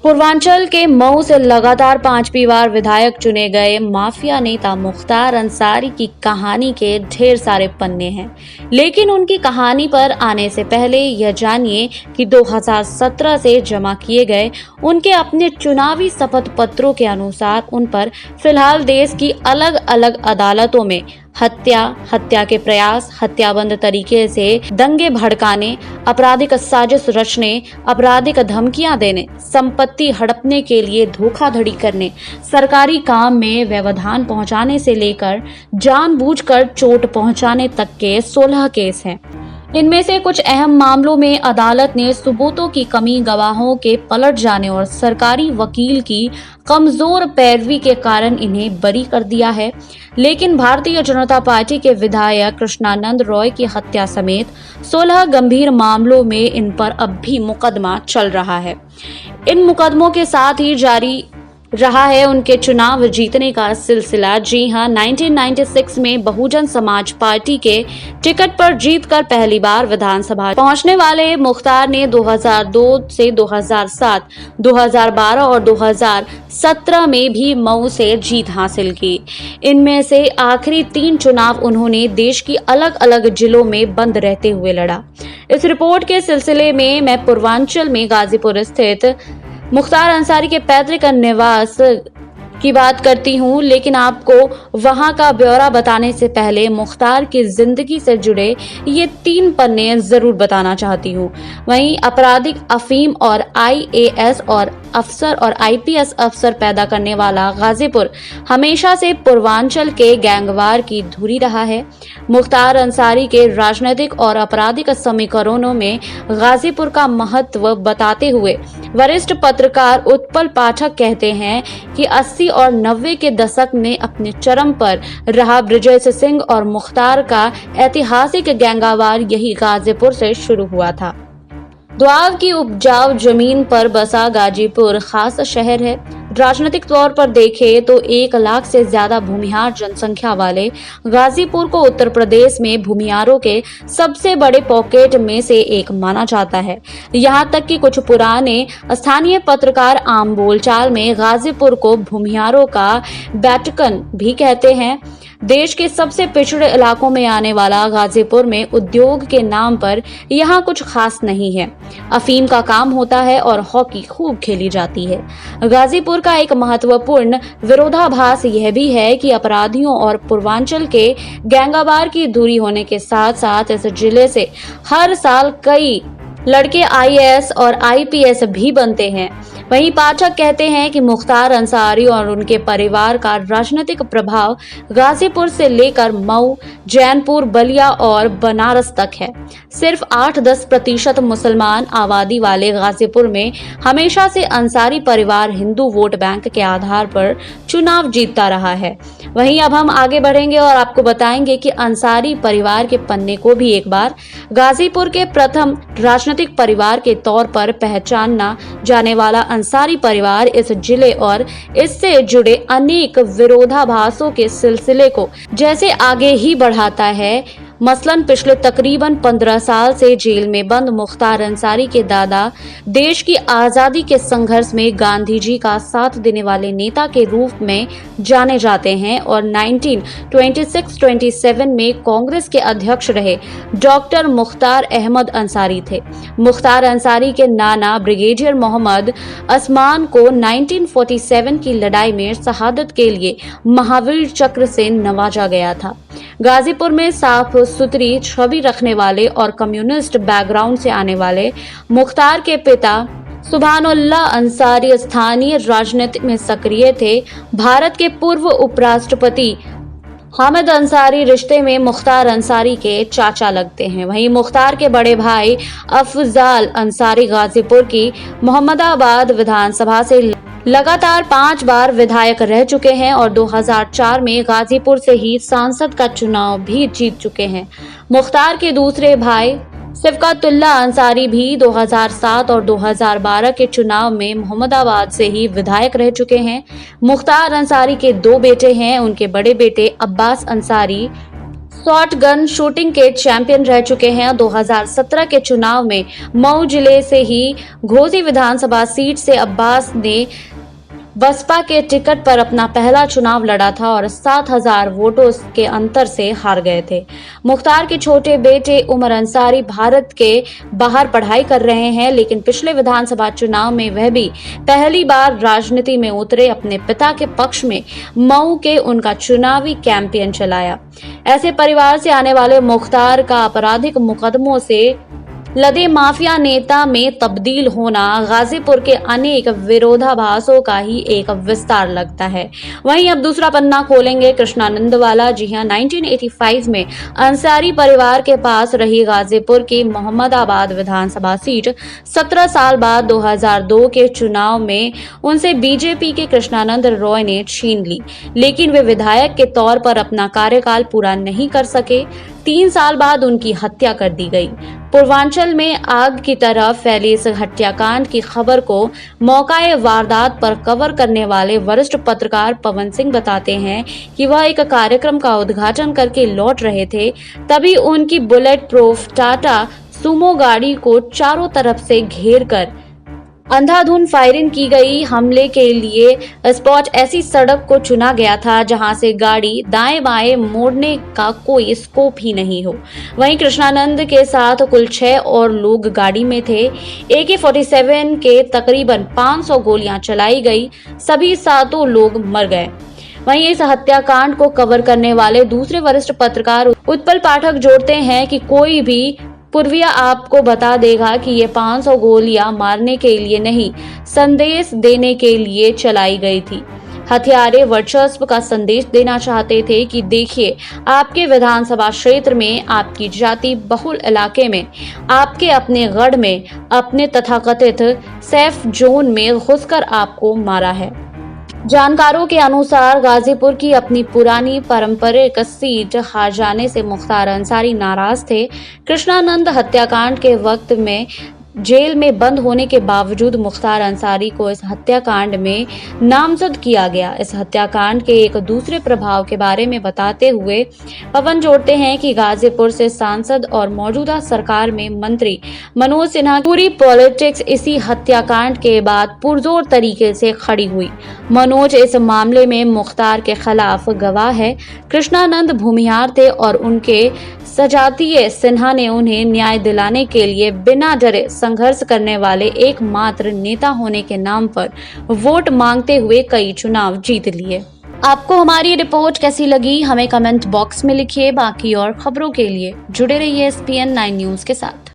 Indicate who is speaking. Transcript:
Speaker 1: पूर्वांचल के मऊ से लगातार 5वीं बार विधायक चुने गए माफिया नेता मुख्तार अंसारी की कहानी के ढेर सारे पन्ने हैं, लेकिन उनकी कहानी पर आने से पहले यह जानिए कि 2017 से जमा किए गए उनके अपने चुनावी शपथ पत्रों के अनुसार उन पर फिलहाल देश की अलग अलग अदालतों में हत्या के प्रयास, हत्याबंद तरीके से दंगे भड़काने, आपराधिक साजिश रचने, आपराधिक धमकियां देने, संपत्ति हड़पने के लिए धोखाधड़ी करने, सरकारी काम में व्यवधान पहुंचाने से लेकर जानबूझकर चोट पहुंचाने तक के 16 केस हैं। इनमें से कुछ अहम मामलों में अदालत ने सबूतों की कमी, गवाहों के पलट जाने और सरकारी वकील की कमजोर पैरवी के कारण इन्हें बरी कर दिया है। लेकिन भारतीय जनता पार्टी के विधायक कृष्णानंद रॉय की हत्या समेत 16 गंभीर मामलों में इन पर अब भी मुकदमा चल रहा है। इन मुकदमों के साथ ही जारी रहा है उनके चुनाव जीतने का सिलसिला। जी हां, 1996 में बहुजन समाज पार्टी के टिकट पर जीतकर पहली बार विधानसभा पहुंचने वाले मुख्तार ने 2002 से 2007, 2012 और 2017 में भी मऊ से जीत हासिल की। इनमें से आखिरी 3 चुनाव उन्होंने देश की अलग अलग जिलों में बंद रहते हुए लड़ा। इस रिपोर्ट के सिलसिले में मैं पूर्वांचल में गाजीपुर स्थित मुख्तार अंसारी के पैतृक निवास की बात करती हूँ, लेकिन आपको वहां का ब्यौरा बताने से पहले मुख्तार की जिंदगी से जुड़े ये 3 पन्ने जरूर बताना चाहती हूँ। वहीं आपराधिक अफीम और IAS और अफसर और IPS अफसर पैदा करने वाला गाजीपुर हमेशा से पूर्वांचल के गैंगवार की धुरी रहा है। मुख्तार अंसारी के राजनीतिक और आपराधिक समीकरणों में गाजीपुर का महत्व बताते हुए वरिष्ठ पत्रकार उत्पल पाठक कहते हैं कि 80 और 90 के दशक में अपने चरम पर रहा ब्रजेश सिंह और मुख्तार का ऐतिहासिक गैंगवार यही गाजीपुर से शुरू हुआ था। द्वाब की उपजाऊ जमीन पर बसा गाजीपुर खास शहर है। राजनीतिक तौर पर देखें तो 1 लाख से ज्यादा भूमिहार जनसंख्या वाले गाजीपुर को उत्तर प्रदेश में भूमिहारों के सबसे बड़े पॉकेट में से एक माना जाता है। यहाँ तक कि कुछ पुराने स्थानीय पत्रकार आम बोलचाल में गाजीपुर को भूमिहारों का वेटिकन भी कहते हैं। देश के सबसे पिछड़े इलाकों में आने वाला गाजीपुर में उद्योग के नाम पर यहाँ कुछ खास नहीं है। अफीम का काम होता है और हॉकी खूब खेली जाती है। गाजीपुर का एक महत्वपूर्ण विरोधाभास यह भी है कि अपराधियों और पूर्वांचल के गैंगवार की दूरी होने के साथ साथ इस जिले से हर साल कई लड़के IAS और IPS भी बनते हैं। वहीं पाठक कहते हैं कि मुख्तार अंसारी और उनके परिवार का राजनीतिक प्रभाव गाजीपुर से लेकर मऊ, जैनपुर, बलिया और बनारस तक है। सिर्फ 8-10% मुसलमान आबादी वाले गाजीपुर में हमेशा से अंसारी परिवार हिंदू वोट बैंक के आधार पर चुनाव जीतता रहा है। वहीं अब हम आगे बढ़ेंगे और आपको बताएंगे कि अंसारी परिवार के पन्ने को भी एक बार गाजीपुर के प्रथम राजनीतिक परिवार के तौर पर पहचाना जाने वाला अंसारी परिवार इस जिले और इससे जुड़े अनेक विरोधाभासों के सिलसिले को जैसे आगे ही बढ़ाता है। मसलन पिछले तकरीबन 15 साल से जेल में बंद मुख्तार अंसारी के दादा देश की आजादी के संघर्ष में गांधी जी का साथ देने वाले नेता के रूप में जाने जाते हैं और 1926-27 में कांग्रेस के अध्यक्ष रहे डॉक्टर मुख्तार अहमद अंसारी थे। मुख्तार अंसारी के नाना ब्रिगेडियर मोहम्मद असमान को 1947 की लड़ाई में शहादत के लिए महावीर चक्र से नवाजा गया था। गाजीपुर में साफ सुथरी छवि रखने वाले और कम्युनिस्ट बैकग्राउंड से आने वाले मुख्तार के पिता सुभानुल्लाह अंसारी स्थानीय राजनीति में सक्रिय थे। भारत के पूर्व उपराष्ट्रपति हामिद अंसारी रिश्ते में मुख्तार अंसारी के चाचा लगते हैं। वहीं मुख्तार के बड़े भाई अफजाल अंसारी गाजीपुर की मोहम्मदाबाद विधानसभा से लगातार 5 बार विधायक रह चुके हैं और 2004 में गाजीपुर से ही सांसद का चुनाव भी जीत चुके हैं। मुख्तार के दूसरे भाई सिफकातुल्लाह अंसारी भी 2007 और 2012 के चुनाव में मोहम्मदाबाद से ही विधायक रह चुके हैं। मुख्तार अंसारी के 2 बेटे हैं। उनके बड़े बेटे अब्बास अंसारी शॉटगन शूटिंग के चैंपियन रह चुके हैं। 2017 के चुनाव में मऊ जिले से ही घोसी विधानसभा सीट से अब्बास ने बसपा के टिकट पर अपना पहला चुनाव लड़ा था और 7,000 वोटों के अंतर से हार गए थे। मुख्तार के छोटे बेटे उमर अंसारी भारत के बाहर पढ़ाई कर रहे हैं, लेकिन पिछले विधानसभा चुनाव में वह भी पहली बार राजनीति में उतरे। अपने पिता के पक्ष में मऊ के उनका चुनावी कैंपेन चलाया। ऐसे परिवार से आने वाले मुख्तार का आपराधिक मुकदमों से लदे माफिया नेता में तब्दील होना गाजीपुर के अनेक विरोधाभासों का ही एक विस्तार लगता है। वहीं अब दूसरा पन्ना खोलेंगे कृष्णानंद वाला। जी हां, 1985 में अंसारी परिवार के पास रही गाजीपुर की मोहम्मदाबाद विधानसभा सीट 17 साल बाद 2002 के चुनाव में उनसे बीजेपी के कृष्णानंद रॉय ने छीन ली, लेकिन वे विधायक के तौर पर अपना कार्यकाल पूरा नहीं कर सके। 3 साल बाद उनकी हत्या कर दी गई। पूर्वांचल में आग की तरह फैली इस हत्याकांड की खबर को मौकाए वारदात पर कवर करने वाले वरिष्ठ पत्रकार पवन सिंह बताते हैं कि वह एक कार्यक्रम का उद्घाटन करके लौट रहे थे, तभी उनकी बुलेट प्रूफ टाटा सुमो गाड़ी को चारों तरफ से घेर कर अंधाधुंध फायरिंग की गई। हमले के लिए स्पॉट ऐसी सड़क को चुना गया था जहां से गाड़ी दाएं बाएं मोड़ने का कोई स्कोप ही नहीं हो। वहीं कृष्णानंद के साथ कुल 6 और लोग गाड़ी में थे। AK-47 के तकरीबन 500 गोलियां चलाई गई। सभी 7 लोग मर गए। वहीं इस हत्याकांड को कवर करने वाले दूसरे वरिष्ठ पत्रकार उत्पल पाठक जोड़ते हैं कि कोई भी पूर्विया आपको बता देगा कि ये 500 गोलियां मारने के लिए नहीं, संदेश देने के लिए चलाई गई थी। हथियारे वर्चस्व का संदेश देना चाहते थे कि देखिए, आपके विधानसभा क्षेत्र में, आपकी जाति बहुल इलाके में, आपके अपने गढ़ में, अपने तथाकथित सेफ जोन में घुसकर आपको मारा है। जानकारों के अनुसार गाजीपुर की अपनी पुरानी पारंपरिक सीट हार जाने से मुख्तार अंसारी नाराज थे। कृष्णानंद हत्याकांड के वक्त में जेल में बंद होने के बावजूद मुख्तार अंसारी को इस हत्याकांड में नामजद किया गया। इस हत्याकांड के एक दूसरे प्रभाव के बारे में बताते हुए पवन जोड़ते हैं कि गाजीपुर से सांसद और मौजूदा सरकार में मंत्री मनोज सिन्हा पूरी पॉलिटिक्स इसी हत्याकांड के बाद पुरजोर तरीके से खड़ी हुई। मनोज इस मामले में मुख्तार के खिलाफ गवाह है। कृष्णानंद भूमिहार थे और उनके सजातीय सिन्हा ने उन्हें न्याय दिलाने के लिए बिना डरे संघर्ष करने वाले एकमात्र नेता होने के नाम पर वोट मांगते हुए कई चुनाव जीत लिए। आपको हमारी रिपोर्ट कैसी लगी, हमें कमेंट बॉक्स में लिखिए। बाकी और खबरों के लिए जुड़े रहिए SPN 9 न्यूज के साथ।